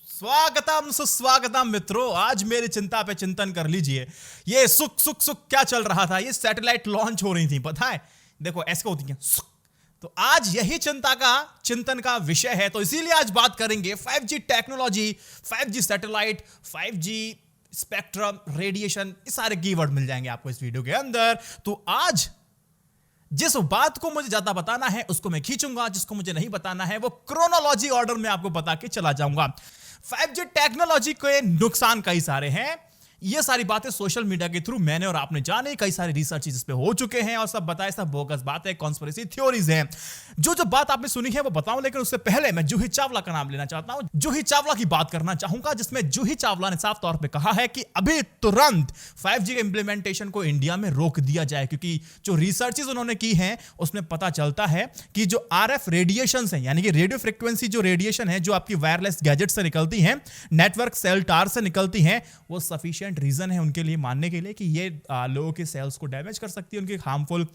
स्वागतम सुस्वागतम मित्रों। आज मेरी चिंता पे चिंतन कर लीजिए। ये सुख सुख सुख क्या चल रहा था। ये सैटेलाइट लॉन्च हो रही थी, पता है? देखो ऐसे होती है सुख। तो आज यही चिंता का चिंतन का विषय है, तो इसीलिए आज बात करेंगे 5G technology, 5G satellite, 5G spectrum, radiation. ये सारे कीवर्ड मिल जाएंगे आपको इस वीडियो के अंदर। तो आज जिस बात को मुझे ज्यादा बताना है उसको मैं खींचूंगा, जिसको मुझे नहीं बताना है वो क्रोनोलॉजी ऑर्डर में आपको बता के चला जाऊंगा। 5G टेक्नोलॉजी के नुकसान कई सारे हैं। ये सारी बातें सोशल मीडिया के थ्रू मैंने और आपने जाने, कई सारे रिसर्च इस पे हो चुके हैं और सब बताए, सब बोगस बातें, कॉन्स्पिरेसी थ्योरीज हैं। जो बात आपने सुनी है वो बताऊं, लेकिन उससे पहले मैं जूही चावला का नाम लेना चाहता हूं। जूही चावला की बात करना चाहूंगा, जिसमें जूही चावला ने साफ तौर पे कहा है कि अभी तुरंत 5G के इंप्लीमेंटेशन को इंडिया में रोक दिया जाए, क्योंकि जो रिसर्चेज उन्होंने की हैं उसमें पता चलता है कि जो RF रेडिएशन है, यानी कि रेडियो फ्रिक्वेंसी जो रेडिएशन है, जो आपकी वायरलेस गैजेट से निकलती है, नेटवर्क सेल टावर से निकलती है, वो सफिशिएंट रीजन है उनके लिए मानने के लिए कि ये लोगों के सेल्स को डैमेज कर सकती है, उनके हार्मफुल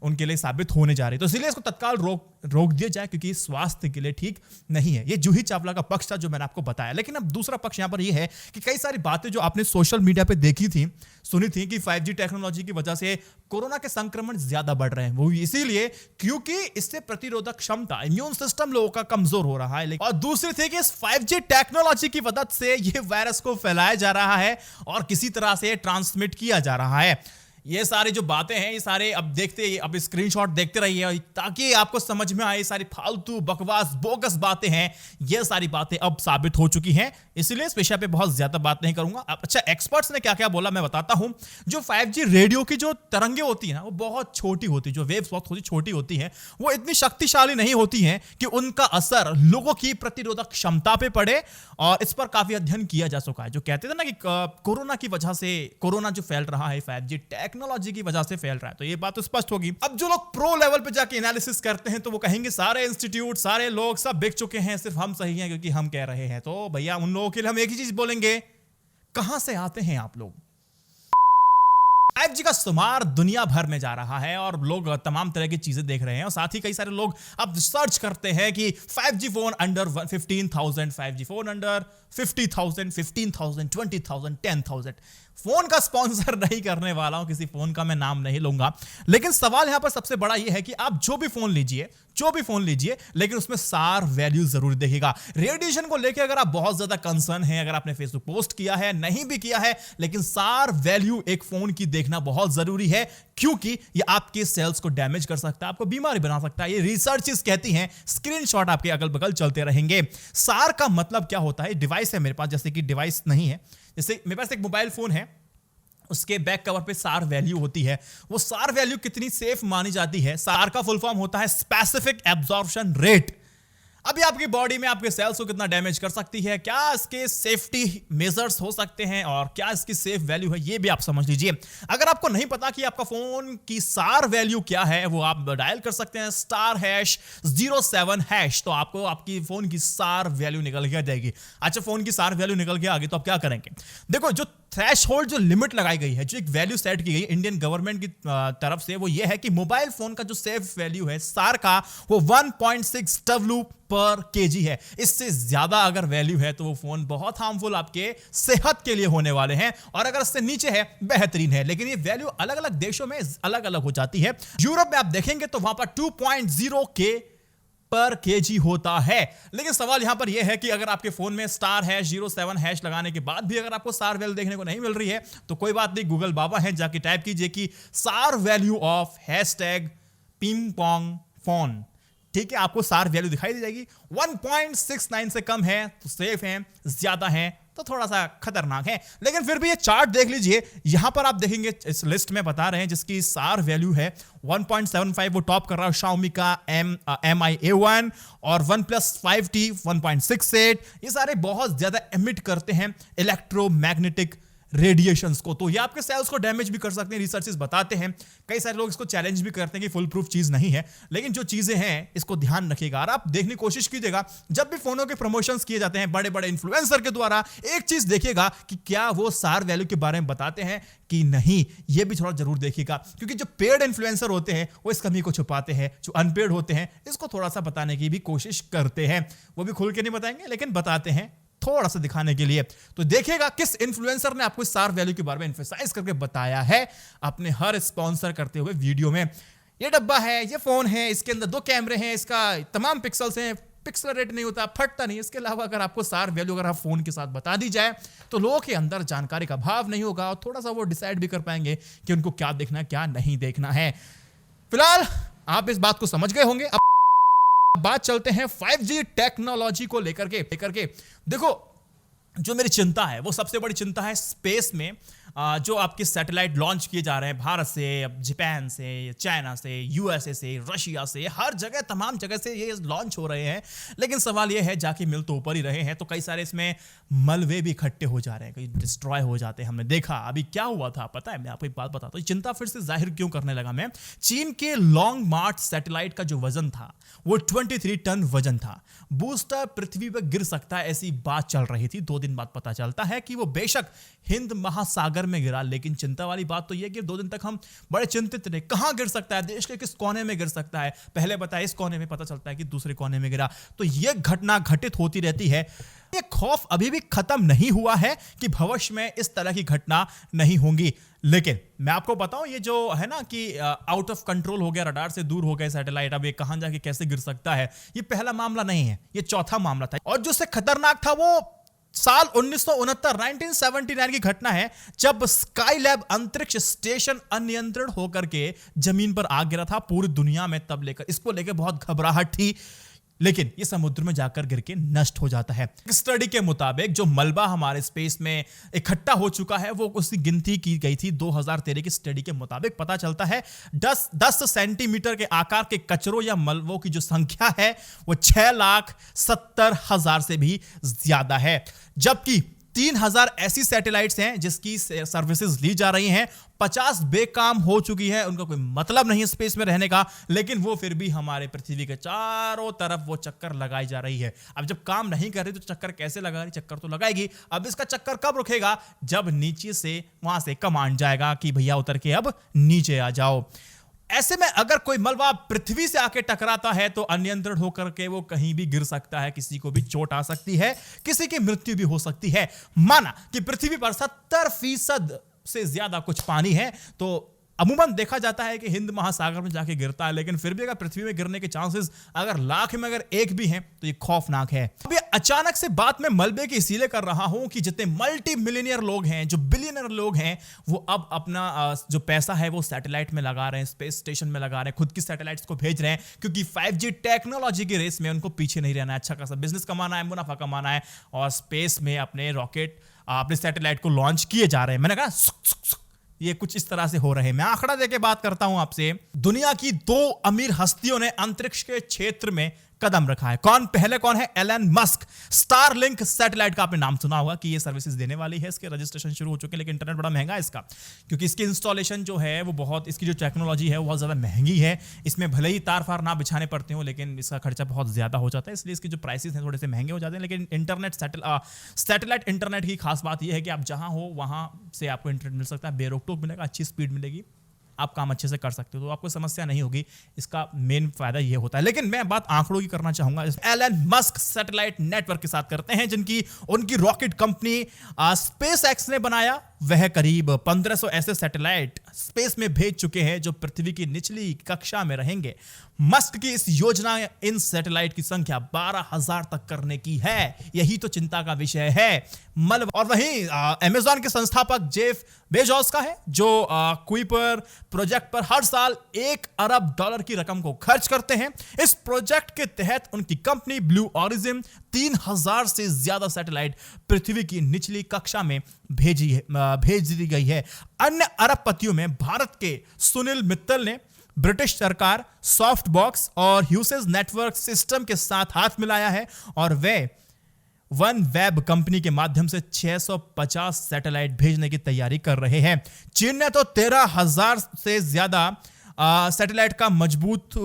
उनके लिए साबित होने जा रही है। तो इसलिए इसको तत्काल रोक दिया जाए, क्योंकि स्वास्थ्य के लिए ठीक नहीं है। ये जूही चावला का पक्ष था जो मैंने आपको बताया। लेकिन अब दूसरा पक्ष यहां पर ये है कि कई सारी बातें जो आपने सोशल मीडिया पे देखी थी, सुनी थी कि 5G टेक्नोलॉजी की वजह से कोरोना के संक्रमण ज्यादा बढ़ रहे हैं। वो इसीलिए क्योंकि इससे प्रतिरोधक क्षमता, इम्यून सिस्टम लोगों का कमजोर हो रहा है। और दूसरी थी कि इस 5G टेक्नोलॉजी की मदद से ये वायरस को फैलाया जा रहा है और किसी तरह से ट्रांसमिट किया जा रहा है। ये सारी जो बातें हैं, ये सारे अब अब स्क्रीनशॉट देखते रहिए ताकि आपको समझ में आए। सारी फालतू बकवास बोगस बातें हैं, ये सारी बातें अब साबित हो चुकी हैं। इसलिए इस विषय पे बहुत ज्यादा बात नहीं करूंगा। अच्छा, एक्सपर्ट्स ने क्या क्या बोला मैं बताता हूं। जो 5G रेडियो की जो तरंगे होती है ना, वो बहुत छोटी होती है। जो वेव्स बहुत छोटी होती हैं, वो इतनी शक्तिशाली नहीं होती हैं कि उनका असर लोगों की प्रतिरोधक क्षमता पे पड़े। और इस पर काफी अध्ययन किया जा चुका है। जो कहते थे ना कि कोरोना की वजह से, कोरोना जो फैल रहा है 5G टेक्नोलॉजी की वजह से फैल रहा है, तो ये बात तो स्पष्ट होगी। अब जो लोग प्रो लेवल पे जाके एनालिसिस करते हैं तो वो कहेंगे सारे इंस्टीट्यूट, सारे लोग सब बिक चुके हैं, सिर्फ हम सही हैं क्योंकि हम कह रहे हैं। तो भैया उन लोगों के लिए हम एक ही चीज बोलेंगे, कहां से आते हैं आप लोग? 5G का शुमार दुनिया भर में जा रहा है और लोग तमाम तरह की चीजें देख रहे हैं। और साथ ही कई सारे लोग अब सर्च करते हैं कि 5G phone under 15,000, 5G phone under 50,000, 15,000, 20,000, 10,000। Phone का स्पॉन्सर नहीं करने वाला हूं, किसी फोन का मैं नाम नहीं लूंगा। लेकिन सवाल यहां पर सबसे बड़ा यह है कि आप जो भी फोन लीजिए, लेकिन उसमें सार वैल्यू जरूर देखिएगा। रेडिएशन को लेकर अगर आप बहुत ज्यादा कंसर्न हैं, अगर आपने फेसबुक पोस्ट किया है, नहीं भी किया है, लेकिन सार वैल्यू एक फोन की देखना बहुत जरूरी है, क्योंकि ये आपके सेल्स को डैमेज कर सकता है, आपको बीमारी बना सकता है। ये रिसर्चेस कहती हैं। स्क्रीनशॉट आपके अगल बगल चलते रहेंगे। सार का मतलब क्या होता है? डिवाइस है मेरे पास, जैसे कि डिवाइस नहीं है, जैसे मेरे पास एक मोबाइल फोन है, उसके बैक कवर पे सार वैल्यू होती है। वो सार वैल्यू कितनी सेफ मानी जाती है? सार का फुल फॉर्म होता है स्पेसिफिक एब्जॉर्प्शन रेट। अभी आपकी बॉडी में आपके सेल्स को कितना डैमेज कर सकती है, क्या इसके सेफ्टी मेजर्स हो सकते हैं और क्या इसकी सेफ वैल्यू है, ये भी आप समझ लीजिए। अगर आपको नहीं पता कि आपका फोन की सार वैल्यू क्या है, वो आप डायल कर सकते हैं *#07#, तो आपको आपकी फोन की सार वैल्यू निकल के आ जाएगी। अच्छा, फोन की सार वैल्यू निकल के आ गई तो आप क्या करेंगे? देखो, जो थ्रेशहोल्ड, जो लिमिट लगाई गई है, जो एक वैल्यू सेट की गई इंडियन गवर्नमेंट की तरफ से, वो ये है कि मोबाइल फोन का जो सेफ वैल्यू है सार का, वो 1.6 W/kg है। इससे ज्यादा अगर वैल्यू है तो वो फोन बहुत हार्मफुल आपके सेहत के लिए होने वाले हैं, और अगर इससे नीचे है बेहतरीन है। लेकिन ये वैल्यू अलग अलग देशों में अलग अलग हो जाती है। यूरोप में आप देखेंगे तो वहां पर 2.0 kg होता है। लेकिन सवाल यहां पर यह है कि अगर आपके फोन में *#07# लगाने के बाद भी अगर आपको सार वैल्यू देखने को नहीं मिल रही है, तो कोई बात नहीं, गूगल बाबा है, जाके टाइप कीजिए कि सार वैल्यू ऑफ #पिंगपोंग फोन। ठीक है, आपको सार वैल्यू दिखाई दी जाएगी। 1.69 से कम है तो सेफ है, ज्यादा है तो थोड़ा सा खतरनाक है। लेकिन फिर भी ये चार्ट देख लीजिए, यहां पर आप देखेंगे इस लिस्ट में बता रहे हैं जिसकी सार वैल्यू है 1.75, वो टॉप कर रहा है Xiaomi का Mi A1, और OnePlus 5T 1.68। ये सारे बहुत ज्यादा एमिट करते हैं इलेक्ट्रोमैग्नेटिक रेडिएशंस को, तो ये आपके सेल्स को डैमेज भी कर सकते हैं, रिसर्चेस बताते हैं। कई सारे लोग इसको चैलेंज भी करते हैं कि फुल प्रूफ चीज नहीं है, लेकिन जो चीजें हैं इसको ध्यान रखिएगा और आप देखने की कोशिश कीजिएगा। जब भी फोनों के प्रमोशंस किए जाते हैं बड़े बड़े इन्फ्लुएंसर के द्वारा, एक चीज देखिएगा कि क्या वो सार वैल्यू के बारे में बताते हैं कि नहीं, ये भी थोड़ा जरूर देखिएगा, क्योंकि जो पेड इन्फ्लुएंसर होते हैं वो इस कमी को छुपाते हैं, जो अनपेड होते हैं इसको थोड़ा सा बताने की भी कोशिश करते हैं। वो भी खुल के नहीं बताएंगे लेकिन बताते हैं थोड़ा सा दिखाने के लिए। तो देखिएगा किस इन्फ्लुएंसर ने आपको इस सार वैल्यू के बारे में एम्फसाइज करके बताया है अपने हर स्पॉन्सर करते हुए वीडियो में। ये डब्बा है, ये फोन है, इसके अंदर 2 कैमरे हैं, इसका तमाम पिक्सल्स हैं, पिक्सल रेट नहीं होता, फटता नहीं। इसके अलावा अगर आपको सार वैल्यू अगर आप फोन के साथ बता दी जाए तो लोगों के अंदर जानकारी का अभाव नहीं होगा और थोड़ा सा वो डिसाइड भी कर पाएंगे कि उनको क्या देखना है क्या नहीं देखना है। फिलहाल आप इस बात को समझ गए होंगे। अब बात चलते हैं 5G टेक्नोलॉजी को लेकर के। देखो, जो मेरी चिंता है वो सबसे बड़ी चिंता है स्पेस में जो आपके सैटेलाइट लॉन्च किए जा रहे हैं भारत से, जापान से, चाइना से, यूएसए से, रशिया से, हर जगह तमाम जगह से ये लॉन्च हो रहे हैं। लेकिन सवाल ये है जाके मिल तो ऊपर ही रहे हैं, तो कई सारे इसमें मलबे भी इकट्ठे हो जा रहे हैं, कई डिस्ट्रॉय हो जाते हैं। हमने देखा अभी क्या हुआ था पता है, मैं आपको एक बात बताता हूँ। चिंता फिर से जाहिर क्यों करने लगा मैं, चीन के लॉन्ग मार्च सैटेलाइट का जो वजन था वो 23 टन वजन था। बूस्टर पृथ्वी पर गिर सकता है ऐसी बात चल रही थी। 2 दिन बाद पता चलता है कि वो बेशक हिंद महासागर में गिरा, लेकिन चिंता वाली बात तो यह कि 2 दिन तक हम बड़े चिंतित रहे, कहां गिर सकता है, देश के किस कोने में गिर सकता है। पहले बताया इस कोने में, पता चलता है कि दूसरे कोने में गिरा। तो यह घटना घटित होती रहती है। ये खौफ अभी भी खत्म नहीं हुआ है कि भविष्य में इस तरह की घटना नहीं होंगी। लेकिन मैं आपको बताऊं, ये जो है ना कि आउट ऑफ कंट्रोल हो गया, रडार से दूर हो गए सैटेलाइट, अब ये कहां जाके कैसे गिर सकता है, ये पहला मामला नहीं है, ये चौथा मामला था। और जो से खतरनाक था वो साल 1979 की घटना है, जब स्काईलैब अंतरिक्ष स्टेशन अनियंत्रित होकर के जमीन पर आ गिरा था। पूरी दुनिया में तब लेकर इसको लेकर बहुत घबराहट थी, लेकिन ये समुद्र में जाकर गिर के नष्ट हो जाता है। स्टडी के मुताबिक जो मलबा हमारे स्पेस में इकट्ठा हो चुका है वो उसकी गिनती की गई थी 2013 की स्टडी के मुताबिक। पता चलता है 10 सेंटीमीटर के आकार के कचरों या मलबों की जो संख्या है वो 6,70,000 से भी ज्यादा है, जबकि 3,000 ऐसी सैटेलाइट्स हैं जिसकी सर्विसेज ली जा रही हैं। 50 बेकाम हो चुकी है, उनका कोई मतलब नहीं है स्पेस में रहने का, लेकिन वो फिर भी हमारे पृथ्वी के चारों तरफ वो चक्कर लगाई जा रही है। अब जब काम नहीं कर रही तो चक्कर कैसे लगा रही, चक्कर तो लगाएगी। अब इसका चक्कर कब रुकेगा, जब नीचे से वहां से कमांड जाएगा कि भैया उतर के अब नीचे आ जाओ। ऐसे में अगर कोई मलबा पृथ्वी से आके टकराता है तो अनियंत्रित होकर के वो कहीं भी गिर सकता है, किसी को भी चोट आ सकती है, किसी की मृत्यु भी हो सकती है। माना कि पृथ्वी पर 70% से ज्यादा कुछ पानी है, तो अमूमन देखा जाता है कि हिंद महासागर में जाके गिरता है, लेकिन फिर भी अगर पृथ्वी में गिरने के चांसेस अगर लाख में अगर एक भी हैं तो ये खौफनाक है। अब ये अचानक से बात मैं मलबे की इसीलिए कर रहा हूं कि जितने मल्टी मिलियनियर लोग हैं, जो बिलियनर लोग हैं, वो अब अपना जो पैसा है वो सैटेलाइट में लगा रहे हैं, स्पेस स्टेशन में लगा रहे हैं, खुद की सैटेलाइट्स को भेज रहे हैं, क्योंकि 5G टेक्नोलॉजी की रेस में उनको पीछे नहीं रहना है। अच्छा खासा बिजनेस कमाना है, मुनाफा कमाना है, और स्पेस में अपने रॉकेट अपने सैटेलाइट को लॉन्च किए जा रहे हैं। मैंने कहा ये कुछ इस तरह से हो रहे हैं। मैं आंकड़ा देके बात करता हूं आपसे। दुनिया की 2 अमीर हस्तियों ने अंतरिक्ष के क्षेत्र में कदम रखा है। पहले कौन है? Elon Musk. स्टारलिंक सैटेलाइट का आपने नाम सुना होगा कि ये सर्विसेज देने वाली है, इसके रजिस्ट्रेशन शुरू हो चुके हैं, लेकिन इंटरनेट बड़ा महंगा है इसका, क्योंकि इसकी इंस्टॉलेशन जो है वो बहुत, इसकी जो टेक्नोलॉजी है वो बहुत ज्यादा महंगी है। इसमें भले ही तार फार ना बिछाने पड़ते हो, लेकिन इसका खर्चा बहुत ज्यादा हो जाता है, इसलिए इसके जो प्राइसेस हैं थोड़े से महंगे हो जाते हैं। लेकिन इंटरनेट सैटेलाइट इंटरनेट की खास बात यह है कि आप जहां हो वहां से आपको इंटरनेट मिल सकता है, बेरोक-टोक मिलेगा, अच्छी स्पीड मिलेगी, आप काम अच्छे से कर सकते हो, तो आपको समस्या नहीं होगी। इसका मेन फायदा ये होता है। लेकिन मैं बात आंकड़ों की करना चाहूंगा। एलन मस्क सैटेलाइट नेटवर्क के साथ करते हैं, जिनकी उनकी रॉकेट कंपनी स्पेस एक्स ने बनाया। वह करीब 1500 ऐसे सैटेलाइट स्पेस में भेज चुके हैं जो पृथ्वी की निचली कक्षा में रहेंगे। मस्क की इस योजना इन सैटेलाइट की संख्या 12,000 तक करने की है। यही तो चिंता का विषय है। और वहीं अमेज़न के संस्थापक जेफ बेजोस का है, जो कुइपर प्रोजेक्ट पर हर साल $1 अरब की रकम को खर्च करते हैं। इस प्रोजेक्ट के तहत उनकी कंपनी ब्लू ऑरिजिन 3,000 से ज्यादा सैटेलाइट पृथ्वी की निचली कक्षा में भेज दी गई है। अन्य अरबपतियों में भारत के सुनील मित्तल ने ब्रिटिश सरकार, सॉफ्ट बॉक्स और ह्यूसेस नेटवर्क सिस्टम के साथ हाथ मिलाया है, और वन वेब कंपनी के माध्यम से 650 सैटेलाइट भेजने की तैयारी कर रहे हैं। चीन ने तो 13,000 से ज्यादा सैटेलाइट का मजबूत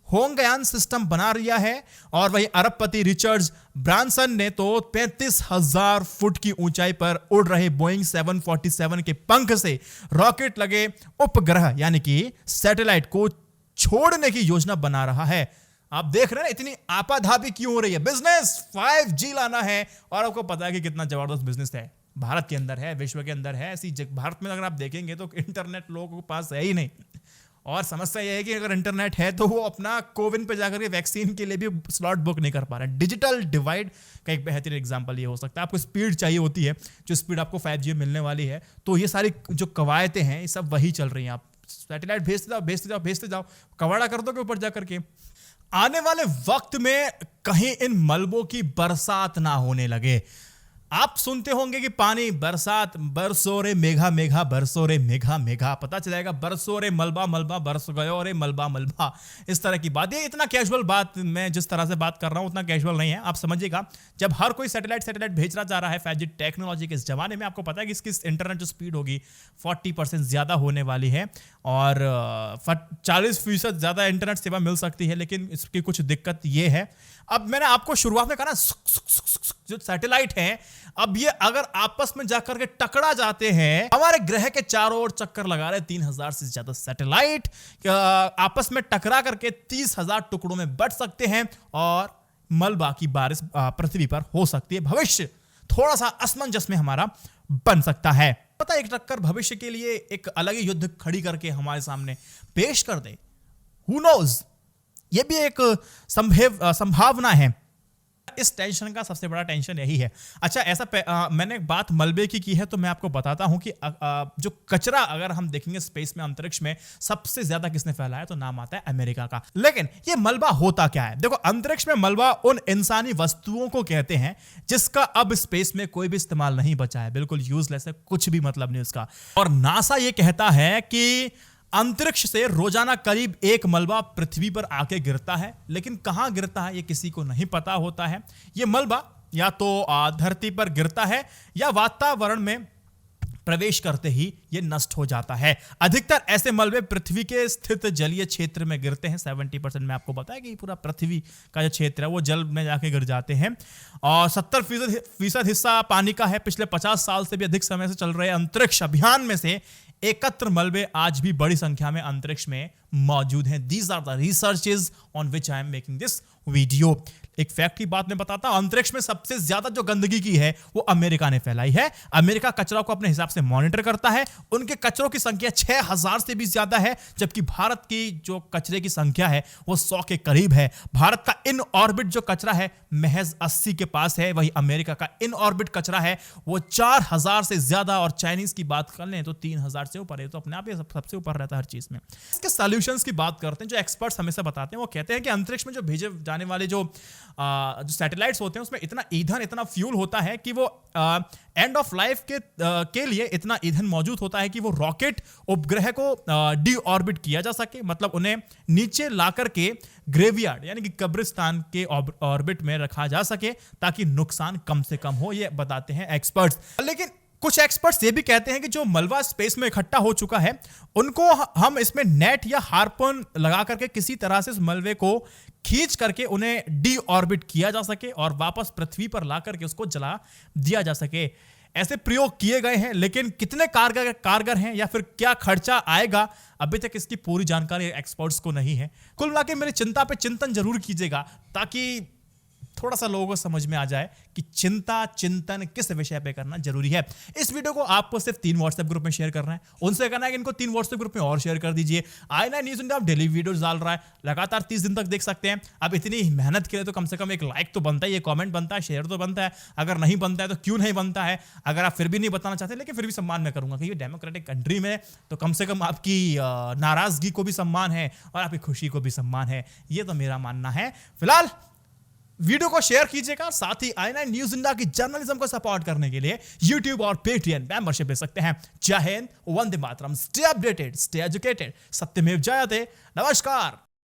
होंगयान सिस्टम बना लिया है और वही अरबपति रिचर्ड ब्रांसन ने तो 35,000 फुट की ऊंचाई पर उड़ रहे बोइंग 747 के पंख से रॉकेट लगे उपग्रह यानी कि सैटेलाइट को छोड़ने की योजना बना रहा है। आप देख रहे हैं इतनी आपाधापी क्यों हो रही है। बिजनेस 5G लाना है और आपको पता है कि कितना जबरदस्त बिजनेस है, भारत के अंदर है, विश्व के अंदर है। ऐसी भारत में अगर आप देखेंगे तो इंटरनेट लोगों के पास है ही नहीं। और समस्या यह है कि अगर इंटरनेट है तो वो अपना कोविन पे जाकर के वैक्सीन के लिए भी स्लॉट बुक नहीं कर पा रहे हैं। डिजिटल डिवाइड का एक बेहतरीन एग्जांपल ये हो सकता है। आपको स्पीड चाहिए होती है, जो स्पीड आपको 5G मिलने वाली है, तो ये सारी जो कवायतें हैं ये सब वही चल रही हैं। आप सैटेलाइट भेजते जाओ, कवाड़ा कर दोगे ऊपर जाकर के। आने वाले वक्त में कहीं इन मलबों की बरसात ना होने लगे। आप सुनते होंगे कि पानी बरसात बरसो रे मेघा मेघा बरसो रे मेघा मेघा, पता चलेगा बरसो रे मलबा मलबा बरस गयो रे मलबा मलबा, इस तरह की बात। ये इतना कैजुअल बात, मैं जिस तरह से बात कर रहा हूं उतना कैजुअल नहीं है। आप समझिएगा, जब हर कोई सैटेलाइट भेजना चाह रहा है 5G टेक्नोलॉजी के इस जमाने में, आपको पता है कि इसकी इंटरनेट जो स्पीड होगी 40% ज्यादा होने वाली है और 40% ज्यादा इंटरनेट सेवा मिल सकती है। लेकिन इसकी कुछ दिक्कत ये है, अब मैंने आपको शुरुआत में कहा ना, जो सैटेलाइट हैं अब ये अगर आपस में जाकर के टकरा जाते हैं, हमारे ग्रह के चारों ओर चक्कर लगा रहे 3,000 से ज्यादा सैटेलाइट आपस में टकरा करके 30,000 टुकड़ों में बट सकते हैं और मलबा की बारिश पृथ्वी पर हो सकती है। भविष्य थोड़ा सा असमंजस में हमारा बन सकता है। पता है, एक टक्कर भविष्य के लिए एक अलग ही युद्ध खड़ी करके हमारे सामने पेश कर दे। हु नोज, ये भी एक संभावना है। इस टेंशन का सबसे बड़ा टेंशन यही है। अच्छा, ऐसा मैंने बात मलबे की है तो मैं आपको बताता हूं कि जो कचरा अगर हम देखेंगे स्पेस में, अंतरिक्ष में, सबसे ज्यादा किसने फैलाया तो नाम आता है अमेरिका का। लेकिन ये मलबा होता क्या है? देखो, अंतरिक्ष में मलबा उन इंसानी वस्तुओं को कहते हैं जिसका अब स्पेस में कोई भी इस्तेमाल नहीं बचा है, बिल्कुल यूजलेस है, कुछ भी मतलब नहीं उसका। और नासा ये कहता है कि अंतरिक्ष से रोजाना करीब 1 मलबा पृथ्वी पर आके गिरता है, लेकिन कहां गिरता है ये किसी को नहीं पता होता है। ये मलबा या तो धरती पर गिरता है या वातावरण में प्रवेश करते ही ये नष्ट हो जाता है। अधिकतर ऐसे मलबे पृथ्वी के स्थित जलीय क्षेत्र में गिरते हैं। 70% में आपको बताया कि पूरा पृथ्वी का जो क्षेत्र है वो जल में जाके गिर जाते हैं और 70% हिस्सा पानी का है। पिछले 50 साल से भी अधिक समय से चल रहे अंतरिक्ष अभियान में से एकत्र मलबे आज भी बड़ी संख्या में अंतरिक्ष में मौजूद हैं। These are the researches on which I am making this video। एक फैक्ट की बात मैं बताता हूं, अंतरिक्ष में सबसे ज्यादा जो गंदगी की है वो अमेरिका ने फैलाई है। अमेरिका कचरा को अपने हिसाब से मॉनिटर करता है। उनके कचरों की संख्या 6,000 से भी ज्यादा है, जबकि भारत की जो कचरे की संख्या है वो 100 के करीब है। भारत का इन ऑर्बिट जो कचरा है महज 80 के पास है, वही अमेरिका का इन ऑर्बिट कचरा है वो 4,000 से ज्यादा। और चाइनीज की बात कर लें तो 3,000 से ऊपर है, तो अपने आप ही सबसे ऊपर रहता है हर चीज में। इसके सॉल्यूशंस की बात करते हैं, जो एक्सपर्ट्स हमेशा बताते हैं। वो कहते हैं कि अंतरिक्ष में जो भेजे जाने वाले जो सैटेलाइट्स होते हैं उसमें इतना ईंधन, इतना फ्यूल होता है कि वो एंड ऑफ लाइफ के लिए इतना ईंधन मौजूद होता है कि वो रॉकेट उपग्रह को डी ऑर्बिट किया जा सके, मतलब उन्हें नीचे लाकर के ग्रेवयार्ड यानी कि कब्रिस्तान के ऑर्बिट में रखा जा सके ताकि नुकसान कम से कम हो, ये बताते हैं एक्सपर्ट्स। लेकिन कुछ एक्सपर्ट्स ये भी कहते हैं कि जो मलबा स्पेस में इकट्ठा हो चुका है उनको हम इसमें नेट या हार्पून लगा करके किसी तरह से इस मलबे को खींच करके उन्हें डी ऑर्बिट किया जा सके और वापस पृथ्वी पर ला करके उसको जला दिया जा सके। ऐसे प्रयोग किए गए हैं, लेकिन कितने कारगर हैं या फिर क्या खर्चा आएगा अभी तक इसकी पूरी जानकारी एक्सपर्ट्स को नहीं है। कुल मिलाकर मेरी चिंता पे चिंतन जरूर कीजिएगा ताकि थोड़ा सा लोगों को समझ में आ जाए कि चिंतन किस विषय पे करना जरूरी है। इस वीडियो को आपको सिर्फ 3 व्हाट्सएप ग्रुप में शेयर करना है। उनसे कहना है कि इनको 3 व्हाट्सएप ग्रुप में और शेयर कर दीजिए। आई9 न्यूज़ इंडिया डेली वीडियोस डाल रहा है, लगातार 30 दिन तक देख सकते हैं। अब इतनी मेहनत के लिए तो कम से कम एक लाइक तो बनता है, ये कॉमेंट बनता है, शेयर तो बनता है। अगर नहीं बनता है तो क्यों नहीं बनता है? अगर आप फिर भी नहीं बताना चाहते, लेकिन फिर भी सम्मान मैं करूंगा कि ये डेमोक्रेटिक कंट्री में तो कम से कम आपकी नाराजगी को भी सम्मान है और आपकी खुशी को भी सम्मान है, ये तो मेरा मानना है। फिलहाल वीडियो को शेयर कीजिएगा, साथ ही आई9 न्यूज़ इंडिया की जर्नलिज्म को सपोर्ट करने के लिए YouTube और Patreon मेंबरशिप ले सकते हैं। जय Hind, Vande Mataram, stay updated, stay educated, सत्यमेव जयते। नमस्कार।